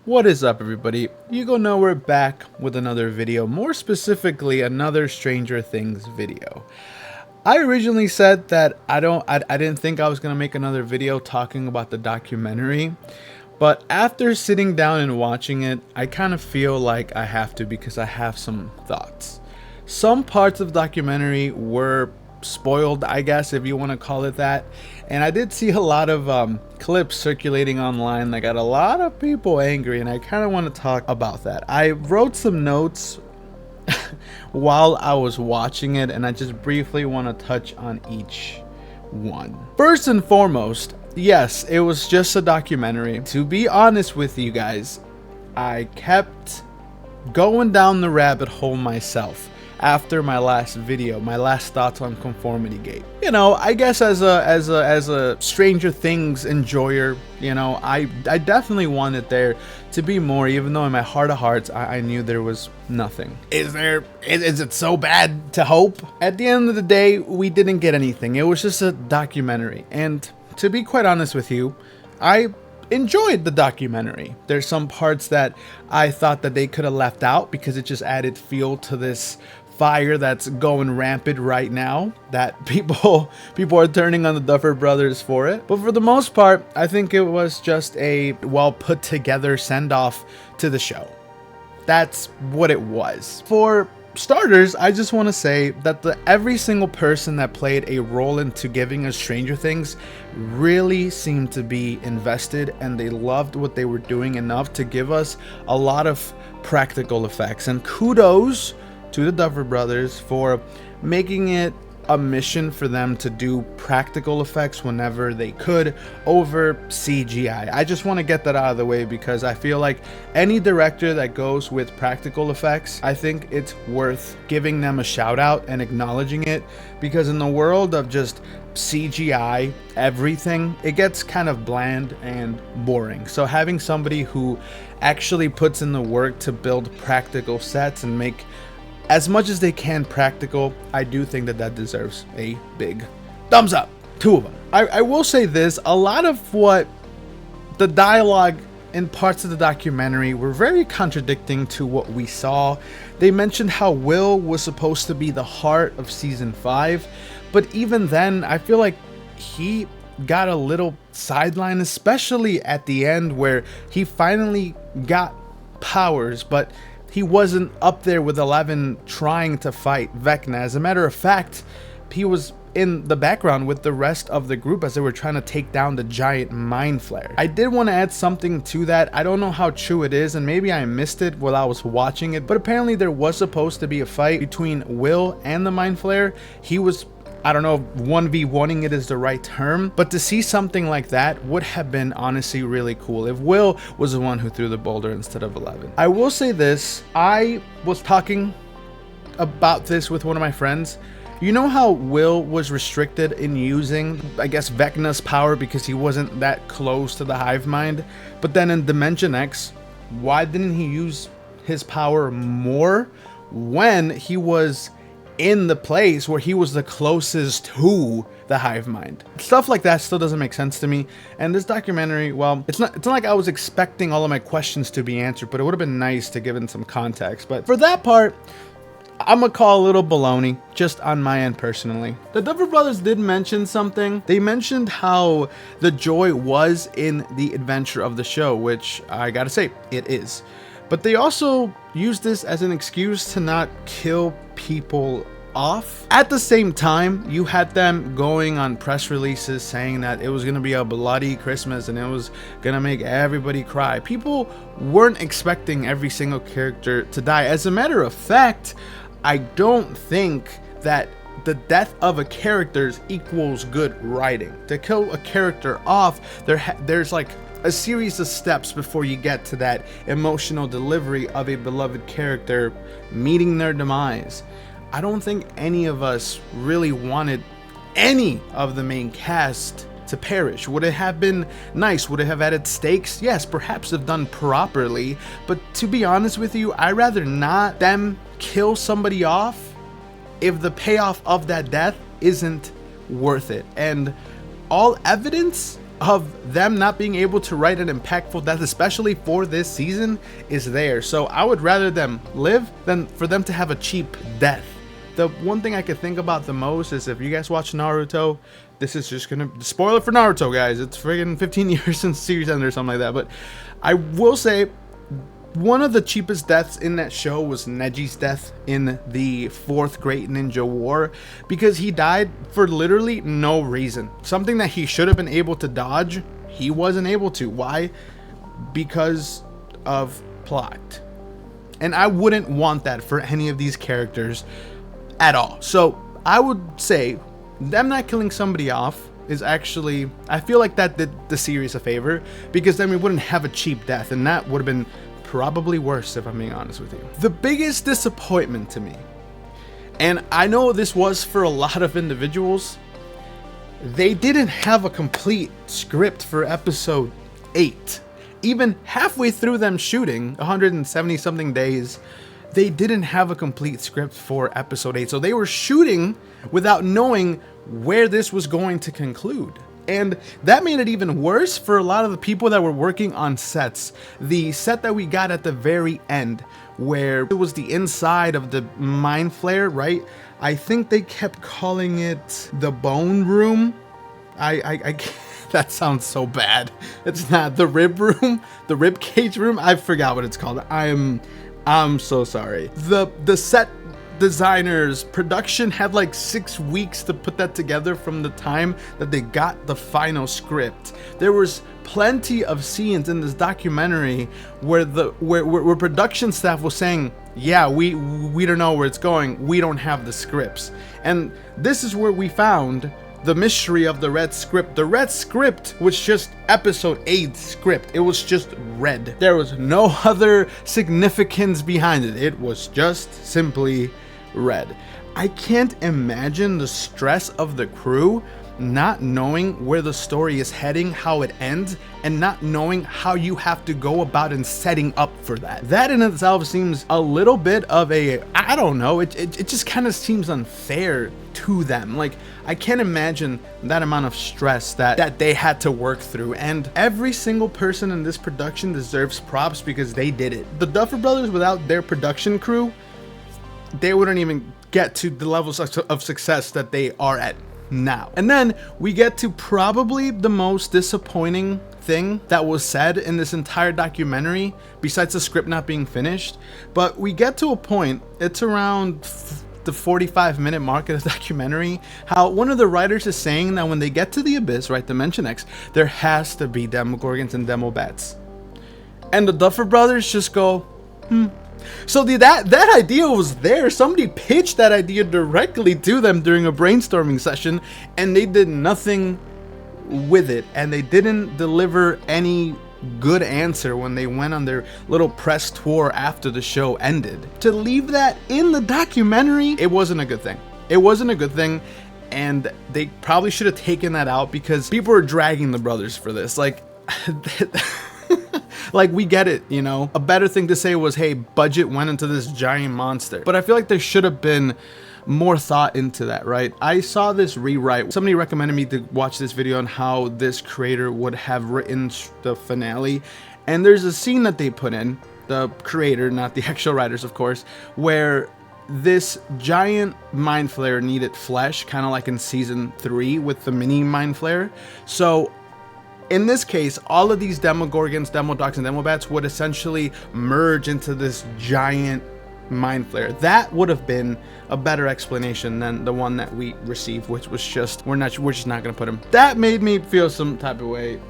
What is up, everybody? You go know we're back with another video, more specifically another Stranger Things video. I originally said that I didn't think I was gonna make another video talking about the documentary, but after sitting down and watching it, I kind of feel like I have to because I have some thoughts. Some parts of the documentary were spoiled, I guess, if you want to call it that, and I did see a lot of clips circulating online that got a lot of people angry, and I kind of want to talk about that. I wrote some notes while I was watching it, and I just briefly want to touch on each one. First and foremost, yes, it was just a documentary. To be honest with you guys, I kept going down the rabbit hole myself after my last video, my last thoughts on Conformity Gate. You know, I guess as a Stranger Things enjoyer, you know, I definitely wanted there to be more, even though in my heart of hearts I knew there was nothing. Is it so bad to hope? At the end of the day, we didn't get anything. It was just a documentary, and to be quite honest with you, I enjoyed the documentary. There's some parts that I thought that they could have left out because it just added fuel to this fire that's going rampant right now, that people are turning on the Duffer Brothers for it. But for the most part, I think it was just a well put together send off to the show. That's what it was. For starters, I just want to say that every single person that played a role into giving us Stranger Things really seemed to be invested, and they loved what they were doing enough to give us a lot of practical effects. And kudos to the Duffer Brothers for making it a mission for them to do practical effects whenever they could over CGI. I just want to get that out of the way because I feel like any director that goes with practical effects, I think it's worth giving them a shout out and acknowledging it, because in the world of just CGI everything, it gets kind of bland and boring. So having somebody who actually puts in the work to build practical sets and make as much as they can practical, I do think that deserves a big thumbs up. Two of them. I will say this, a lot of what the dialogue in parts of the documentary were very contradicting to what we saw. They mentioned how Will was supposed to be the heart of season 5, but even then, I feel like he got a little sidelined, especially at the end where he finally got powers, but he wasn't up there with 11 trying to fight Vecna. As a matter of fact, he was in the background with the rest of the group as they were trying to take down the giant mind flare. I did want to add something to that. I don't know how true it is, and maybe I missed it while I was watching it, but apparently there was supposed to be a fight between Will and the mind flare. He was, I don't know if 1v1ing it is the right term, but to see something like that would have been honestly really cool if Will was the one who threw the boulder instead of 11. I will say this, I was talking about this with one of my friends. You know how Will was restricted in using, I guess, Vecna's power because he wasn't that close to the hive mind? But then in Dimension X, why didn't he use his power more when he was in the place where he was the closest to the hive mind? Stuff like that still doesn't make sense to me. And this documentary, well, it's not like I was expecting all of my questions to be answered, but it would have been nice to give in some context. But for that part, I'm gonna call a little baloney, just on my end personally. The Duffer Brothers did mention something. They mentioned how the joy was in the adventure of the show, which I gotta say, it is. But they also used this as an excuse to not kill people off. At the same time, you had them going on press releases saying that it was gonna be a bloody Christmas and it was gonna make everybody cry. People weren't expecting every single character to die. As a matter of fact, I don't think that the death of a character equals good writing. To kill a character off, there's like a series of steps before you get to that emotional delivery of a beloved character meeting their demise. I don't think any of us really wanted any of the main cast to perish. Would it have been nice? Would it have added stakes? Yes, perhaps if done properly, but to be honest with you, I'd rather not them kill somebody off if the payoff of that death isn't worth it. And all evidence of them not being able to write an impactful death, especially for this season, is there. So I would rather them live than for them to have a cheap death. The one thing I could think about the most is if you guys watch Naruto, this is just gonna spoiler for Naruto, guys. It's friggin' 15 years since the series ended or something like that. But I will say one of the cheapest deaths in that show was Neji's death in the 4th Great Ninja War, because he died for literally no reason. Something that he should have been able to dodge, he wasn't able to. Why? Because of plot. And I wouldn't want that for any of these characters at all. So I would say them not killing somebody off is actually, I feel like that did the series a favor, because then we wouldn't have a cheap death, and that would have been probably worse, if I'm being honest with you. The biggest disappointment to me, and I know this was for a lot of individuals, they didn't have a complete script for episode 8. Even halfway through them shooting, 170 something days, they didn't have a complete script for episode 8. So they were shooting without knowing where this was going to conclude. And that made it even worse for a lot of the people that were working on sets. The set that we got at the very end, where it was the inside of the mind flare, right? I think they kept calling it the bone room. I that sounds so bad. It's not the rib room, the rib cage room. I forgot what it's called. I'm so sorry. The set designers, production had like 6 weeks to put that together from the time that they got the final script. There was plenty of scenes in this documentary where where production staff was saying, yeah, we don't know where it's going, we don't have the scripts. And this is where we found the mystery of the red script. The red script was just episode 8 script. It was just red. There was no other significance behind it. It was just simply red. I can't imagine the stress of the crew not knowing where the story is heading, how it ends, and not knowing how you have to go about in setting up for that. That in itself seems a little bit of a, I don't know, it just kind of seems unfair to them. Like, I can't imagine that amount of stress that they had to work through, and every single person in this production deserves props because they did it. The Duffer Brothers, without their production crew, they wouldn't even get to the levels of success that they are at now. And then we get to probably the most disappointing thing that was said in this entire documentary, besides the script not being finished. But we get to a point, it's around the 45-minute mark of the documentary, how one of the writers is saying that when they get to the Abyss, right, Dimension X, there has to be Demogorgons and Demobats. And the Duffer Brothers just go, So that idea was there. Somebody pitched that idea directly to them during a brainstorming session, and they did nothing with it, and they didn't deliver any good answer when they went on their little press tour after the show ended. To leave that in the documentary, it wasn't a good thing. It wasn't a good thing, and they probably should have taken that out because people are dragging the brothers for this. Like, like, we get it, you know. A better thing to say was, hey, budget went into this giant monster. But I feel like there should have been more thought into that, right? I saw this rewrite. Somebody recommended me to watch this video on how this creator would have written the finale. And there's a scene that they put in, the creator, not the actual writers, of course, where this giant mind flare needed flesh, kind of like in season 3 with the mini mind flare. So in this case, all of these Demogorgons, Demodogs, and Demobats would essentially merge into this giant mind flare. That would have been a better explanation than the one that we received, which was just, we're just not gonna put him. That made me feel some type of way.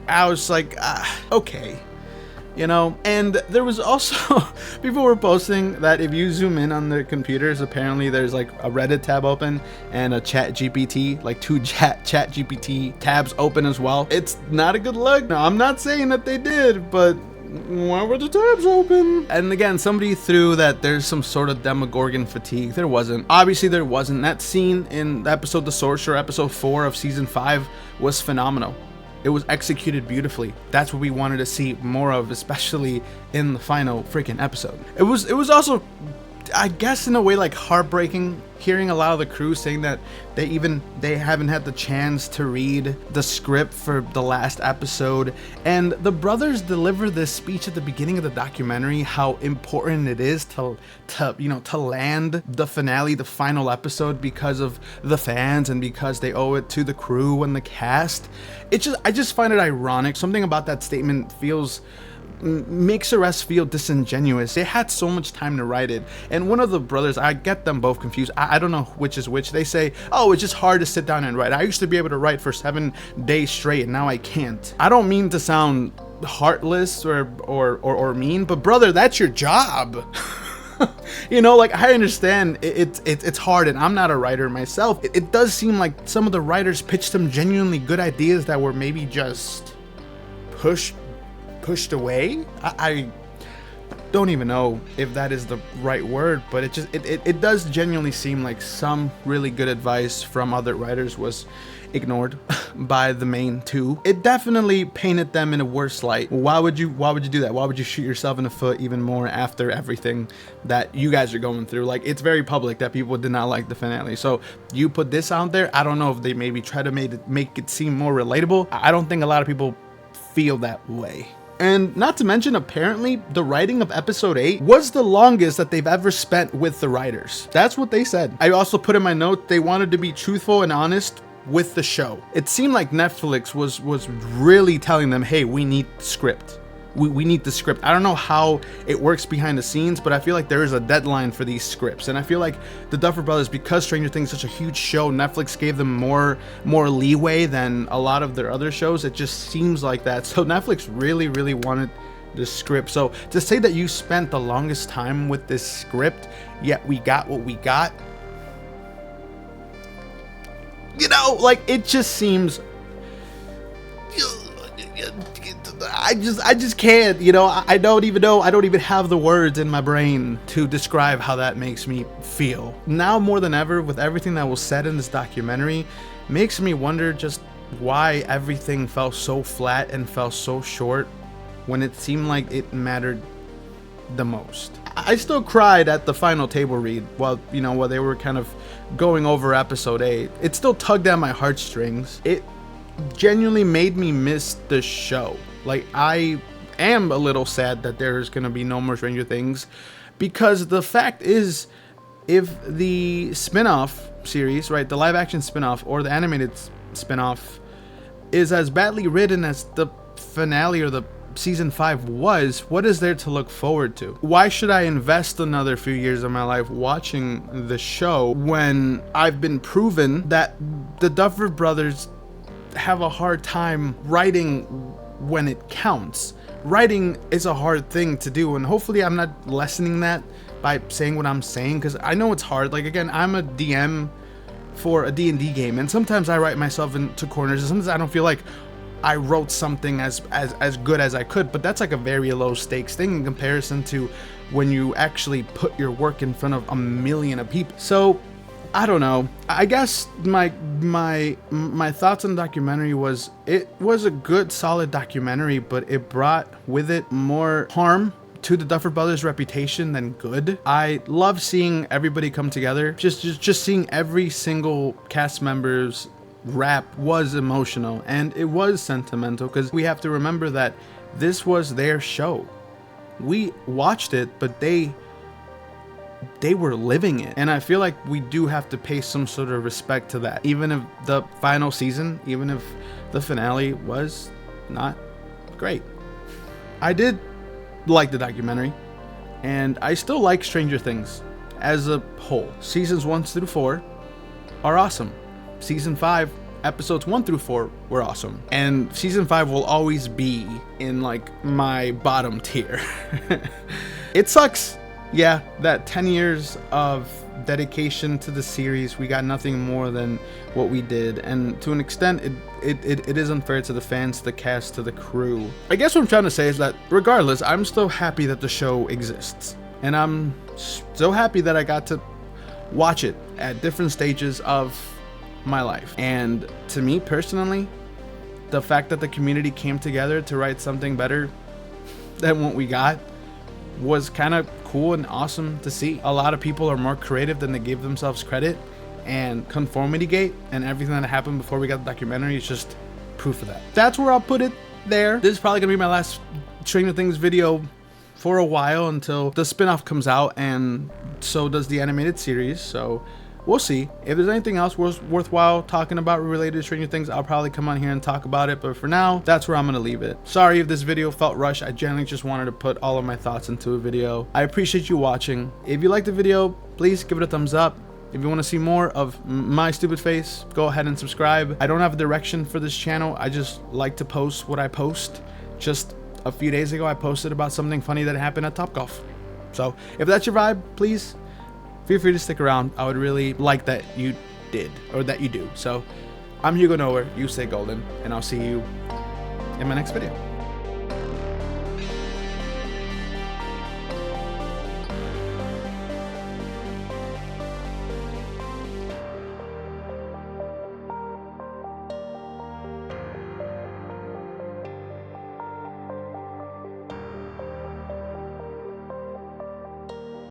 I was like, okay, you know. And there was also people were posting that if you zoom in on their computers, apparently there's like a Reddit tab open and a Chat GPT, like 2 Chat GPT tabs open as well. It's not a good look. Now, I'm not saying that they did, but why were the tabs open? And again, somebody threw that there's some sort of Demogorgon fatigue. There wasn't. Obviously, there wasn't. That scene in the episode The Sorcerer, episode 4 of season 5, was phenomenal. It was executed beautifully. That's what we wanted to see more of, especially in the final freaking episode. It was also, I guess in a way, like, heartbreaking hearing a lot of the crew saying that they haven't had the chance to read the script for the last episode. And the brothers deliver this speech at the beginning of the documentary, how important it is to land the finale, the final episode, because of the fans and because they owe it to the crew and the cast. I just find it ironic. Something about that statement makes the rest feel disingenuous. They had so much time to write it, and one of the brothers, I get them both confused. I don't know which is which. They say, oh, it's just hard to sit down and write. I used to be able to write for 7 days straight, and now I can't. I don't mean to sound heartless or mean, but brother, that's your job. Like, I understand it's hard, and I'm not a writer myself. It does seem like some of the writers pitched some genuinely good ideas that were maybe just pushed away. I don't even know if that is the right word, but it does genuinely seem like some really good advice from other writers was ignored by the main two. It definitely painted them in a worse light. Why would you do that? Why would you shoot yourself in the foot even more after everything that you guys are going through? Like, it's very public that people did not like the finale. So you put this out there. I don't know if they maybe try to make it seem more relatable. I don't think a lot of people feel that way. And not to mention, apparently, the writing of episode 8 was the longest that they've ever spent with the writers. That's what they said. I also put in my note, they wanted to be truthful and honest with the show. It seemed like Netflix was really telling them, hey, we need script. We need the script. I don't know how it works behind the scenes, but I feel like there is a deadline for these scripts. And I feel like the Duffer Brothers, because Stranger Things is such a huge show, Netflix gave them more leeway than a lot of their other shows. It just seems like that. So Netflix really, really wanted the script. So to say that you spent the longest time with this script, yet we got what we got, like, it just seems... I just can't, I don't even know. I don't even have the words in my brain to describe how that makes me feel. Now more than ever, with everything that was said in this documentary, makes me wonder just why everything fell so flat and fell so short when it seemed like it mattered the most. I still cried at the final table read while they were kind of going over episode 8. It still tugged at my heartstrings. It genuinely made me miss the show. Like, I am a little sad that there's gonna be no more Stranger Things, because the fact is, if the spin-off series, right, the live action spin-off or the animated spin-off is as badly written as the finale or the season 5 was, what is there to look forward to? Why should I invest another few years of my life watching the show when I've been proven that the Duffer Brothers have a hard time writing when it counts? Writing is a hard thing to do, and hopefully I'm not lessening that by saying what I'm saying, because I know it's hard. Like, again, I'm a DM for a D&D game, and sometimes I write myself into corners, and sometimes I don't feel like I wrote something as good as I could, but that's like a very low stakes thing in comparison to when you actually put your work in front of a million of people. So I don't know. I guess my thoughts on the documentary was, it was a good, solid documentary, but it brought with it more harm to the Duffer Brothers' reputation than good. I love seeing everybody come together. Just seeing every single cast member's rap was emotional, and it was sentimental, because we have to remember that this was their show. We watched it, but they were living it, and I feel like we do have to pay some sort of respect to that, even if the final season, even if the finale was not great. I did like the documentary, and I still like Stranger Things as a whole. Seasons 1 through 4 are awesome. Season 5, episodes 1 through 4 were awesome, and season 5 will always be in like my bottom tier. It sucks. Yeah, that 10 years of dedication to the series, we got nothing more than what we did, and to an extent it is unfair to the fans, to the cast, to the crew. I guess what I'm trying to say is that regardless, I'm still happy that the show exists, and I'm so happy that I got to watch it at different stages of my life. And to me personally, the fact that the community came together to write something better than what we got was kind of cool and awesome to see. A lot of people are more creative than they gave themselves credit, and Conformity Gate and everything that happened before we got the documentary is just proof of that. That's where I'll put it there. This is probably gonna be my last Stranger Things video for a while until the spinoff comes out, and so does the animated series. So we'll see. If there's anything else worthwhile talking about related to Stranger Things, I'll probably come on here and talk about it. But for now, that's where I'm gonna leave it. Sorry if this video felt rushed. I generally just wanted to put all of my thoughts into a video. I appreciate you watching. If you liked the video, please give it a thumbs up. If you want to see more of my stupid face, go ahead and subscribe. I don't have a direction for this channel. I just like to post what I post. Just a few days ago, I posted about something funny that happened at Topgolf. So if that's your vibe, please feel free to stick around. I would really like that you did, or that you do. So I'm Hugo Nowhere, you stay golden, and I'll see you in my next video.